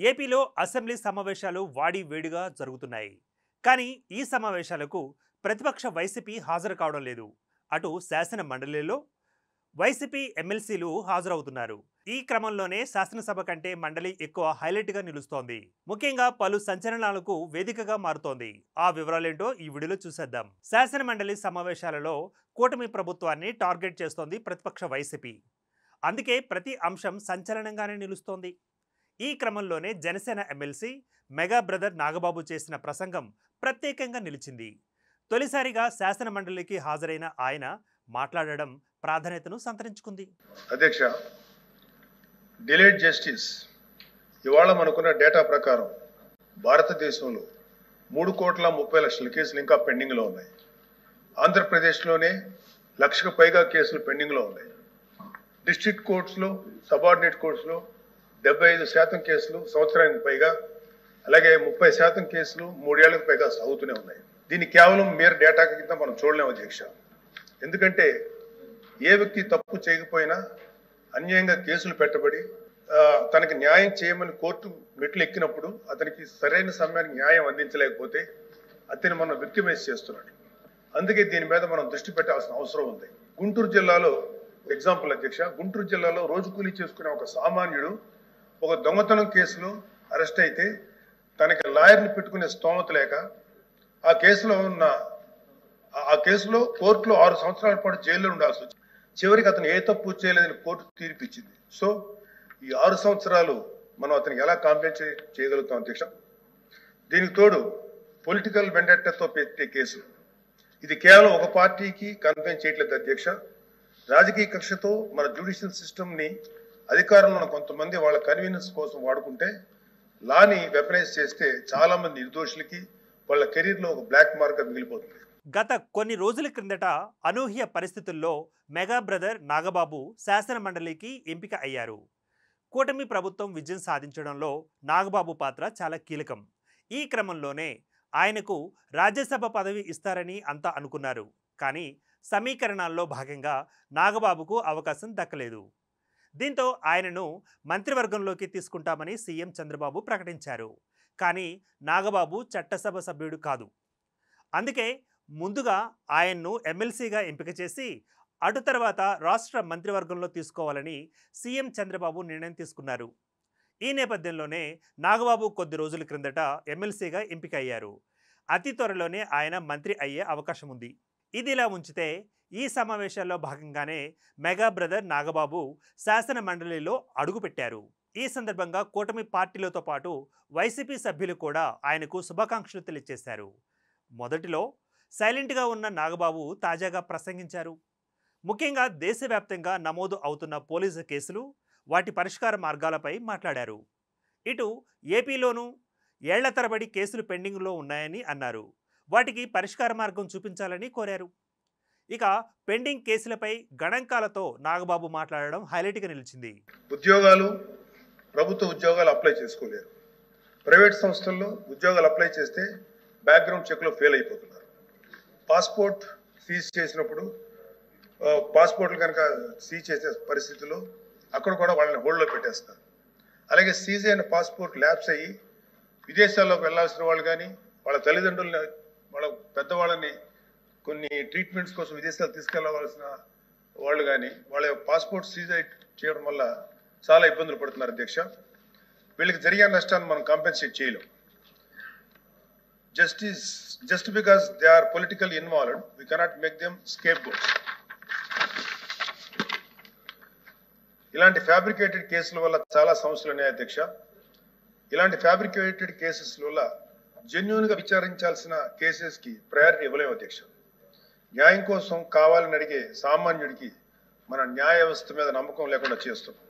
ఏపీలో అసెంబ్లీ సమావేశాలు వాడి వేడిగా జరుగుతున్నాయి. కానీ ఈ సమావేశాలకు ప్రతిపక్ష వైసీపీ హాజరు కావడం లేదు. అటు శాసన మండలిలో వైసీపీ ఎమ్మెల్సీలు హాజరవుతున్నారు. ఈ క్రమంలోనే శాసనసభ కంటే మండలి ఎక్కువ హైలైట్గా నిలుస్తోంది. ముఖ్యంగా పలు సంచలనాలకు వేదికగా మారుతోంది. ఆ వివరాలేంటో ఈ వీడియోలో చూసేద్దాం. శాసన మండలి సమావేశాలలో కూటమి ప్రభుత్వాన్ని టార్గెట్ చేస్తోంది ప్రతిపక్ష వైసీపీ. అందుకే ప్రతి అంశం సంచలనంగానే నిలుస్తోంది. ఈ క్రమంలోనే Janasena MLC mega brother Nagababu చేసిన ప్రసంగం ప్రత్యేకంగా నిలిచింది. తొలిసారిగా శాసన మండలికి హాజరైన ఆయన మాట్లాడడం ప్రాధాన్యతను సంతరించుకుంది. అధ్యక్ష, డిలేడ్ జస్టిస్ ఇవాళ మనకున్న డేటా ప్రకారం భారతదేశంలో 3,30,00,000 కేసులు ఇంకా పెండింగ్లో ఉన్నాయి. ఆంధ్రప్రదేశ్లోనే 1,00,000కు పైగా కేసులు పెండింగ్లో ఉన్నాయి. డిస్ట్రిక్ట్ కోర్ట్స్లో, సబార్డినేట్ కోర్ట్స్లో 75% కేసులు సంవత్సరానికి పైగా, అలాగే 30% కేసులు 3 ఏళ్లకు పైగా సాగుతూనే ఉన్నాయి. దీన్ని కేవలం మేర్ డేటా కింద మనం చూడలేము అధ్యక్ష. ఎందుకంటే ఏ వ్యక్తి తప్పు చేయకపోయినా అన్యాయంగా కేసులు పెట్టబడి తనకి న్యాయం చేయమని కోర్టు మెట్లు ఎక్కినప్పుడు అతనికి సరైన సమయానికి న్యాయం అందించలేకపోతే అతన్ని మనం విక్టిమైజ్ చేస్తున్నాడు. అందుకే దీని మీద మనం దృష్టి పెట్టాల్సిన అవసరం ఉంది. గుంటూరు జిల్లాలో ఎగ్జాంపుల్ అధ్యక్ష, గుంటూరు జిల్లాలో రోజు కూలీ చేసుకునే ఒక సామాన్యుడు ఒక దొంగతనం కేసులో అరెస్ట్ అయితే తనకి లాయర్ని పెట్టుకునే స్తోమత లేక ఆ కేసులో కోర్టులో 6 సంవత్సరాల పాటు జైల్లో ఉండాల్సి వచ్చింది. చివరికి అతను ఏ తప్పు చేయలేదని కోర్టు తీర్పిచ్చింది. సో ఈ 6 సంవత్సరాలు మనం అతనికి ఎలా కాంపెన్సేట్ చేయగలుగుతాం అధ్యక్ష? దీనికి తోడు పొలిటికల్ వెండెట్టాతో పెట్టే కేసు, ఇది కేవలం ఒక పార్టీకి కన్ఫైన్ చేయట్లేదు అధ్యక్ష. రాజకీయ కక్షతో మన జ్యుడిషియల్ సిస్టమ్ని అధికారంలో ఉన్న కొంతమంది వాళ్ళ కన్వీనియన్స్ కోసం వాడుకుంటే లాని వెపనైజ్ చేస్తే చాలా మంది నిర్దోషులకి వాళ్ళ కెరీర్లో ఒక బ్లాక్ మార్క్ మిగిలిపోతుంది. గత కొన్ని రోజుల క్రిందట అనూహ్య పరిస్థితుల్లో మెగా బ్రదర్ నాగబాబు శాసన మండలికి ఎంపిక అయ్యారు. కూటమి ప్రభుత్వం విజయం సాధించడంలో నాగబాబు పాత్ర చాలా కీలకం. ఈ క్రమంలోనే ఆయనకు రాజ్యసభ పదవి ఇస్తారని అంతా అనుకున్నారు. కానీ సమీకరణాల్లో భాగంగా నాగబాబుకు అవకాశం దక్కలేదు. దీంతో ఆయనను మంత్రివర్గంలోకి తీసుకుంటామని సీఎం చంద్రబాబు ప్రకటించారు. కానీ నాగబాబు చట్టసభ సభ్యుడు కాదు. అందుకే ముందుగా ఆయన్ను ఎమ్మెల్సీగా ఎంపిక చేసి అటు తర్వాత రాష్ట్ర మంత్రివర్గంలో తీసుకోవాలని సీఎం చంద్రబాబు నిర్ణయం తీసుకున్నారు. ఈ నేపథ్యంలోనే నాగబాబు కొద్ది రోజుల క్రిందట ఎమ్మెల్సీగా ఎంపిక అయ్యారు. అతి త్వరలోనే ఆయన మంత్రి అయ్యే అవకాశం ఉంది. ఇదిలా ఉంచితే ఈ సమావేశాల్లో భాగంగానే మెగా బ్రదర్ నాగబాబు శాసన మండలిలో అడుగుపెట్టారు. ఈ సందర్భంగా కూటమి పార్టీలతో పాటు వైసీపీ సభ్యులు కూడా ఆయనకు శుభాకాంక్షలు తెలియజేశారు. మొదటిలో సైలెంట్గా ఉన్న నాగబాబు తాజాగా ప్రసంగించారు. ముఖ్యంగా దేశవ్యాప్తంగా నమోదు అవుతున్న పోలీసు కేసులు, వాటి పరిష్కార మార్గాలపై మాట్లాడారు. ఇటు ఏపీలోనూ ఏళ్ల తరబడి కేసులు పెండింగ్లో ఉన్నాయని అన్నారు. వాటికి పరిష్కార మార్గం చూపించాలని కోరారు. ఇక పెండింగ్ కేసులపై గణాంకాలతో నాగబాబు మాట్లాడడం హైలైట్గా నిలిచింది. ప్రభుత్వ ఉద్యోగాలు అప్లై చేసుకోలేరు. ప్రైవేట్ సంస్థల్లో ఉద్యోగాలు అప్లై చేస్తే బ్యాక్గ్రౌండ్ చెక్లో ఫెయిల్ అయిపోతున్నారు. పాస్పోర్ట్ సీజ్ చేసినప్పుడు పాస్పోర్ట్లు కనుక సీజ్ చేసే పరిస్థితుల్లో అక్కడ కూడా వాళ్ళని హోల్డ్లో పెట్టేస్తారు. అలాగే సీజ్ అయిన పాస్పోర్ట్ ల్యాప్స్ అయ్యి విదేశాల్లోకి వెళ్లాల్సిన వాళ్ళు కానీ, వాళ్ళ తల్లిదండ్రులని, వాళ్ళ పెద్దవాళ్ళని కొన్ని ట్రీట్మెంట్స్ కోసం విదేశాలు తీసుకెళ్లవలసిన వాళ్ళు కానీ వాళ్ళ పాస్పోర్ట్ సీజ్ చేయడం వల్ల చాలా ఇబ్బందులు పడుతున్నారు అధ్యక్ష. వీళ్ళకి జరిగే నష్టాన్ని మనం కాంపెన్సేట్ చేయలేం. Just because they are political involved we cannot make them scapegoats. ఇలాంటి ఫ్యాబ్రికేటెడ్ కేసుల వల్ల చాలా సమస్యలు ఉన్నాయి అధ్యక్ష. ఇలాంటి ఫ్యాబ్రికేటెడ్ కేసెస్ వల్ల జెన్యూన్గా విచారించాల్సిన కేసెస్కి ప్రయారిటీ ఇవ్వలేము అధ్యక్ష. న్యాయం కోసం కావాలని అడిగే సామాన్యుడికి మన న్యాయ వ్యవస్థ మీద నమ్మకం లేకుండా చేస్తున్నాం.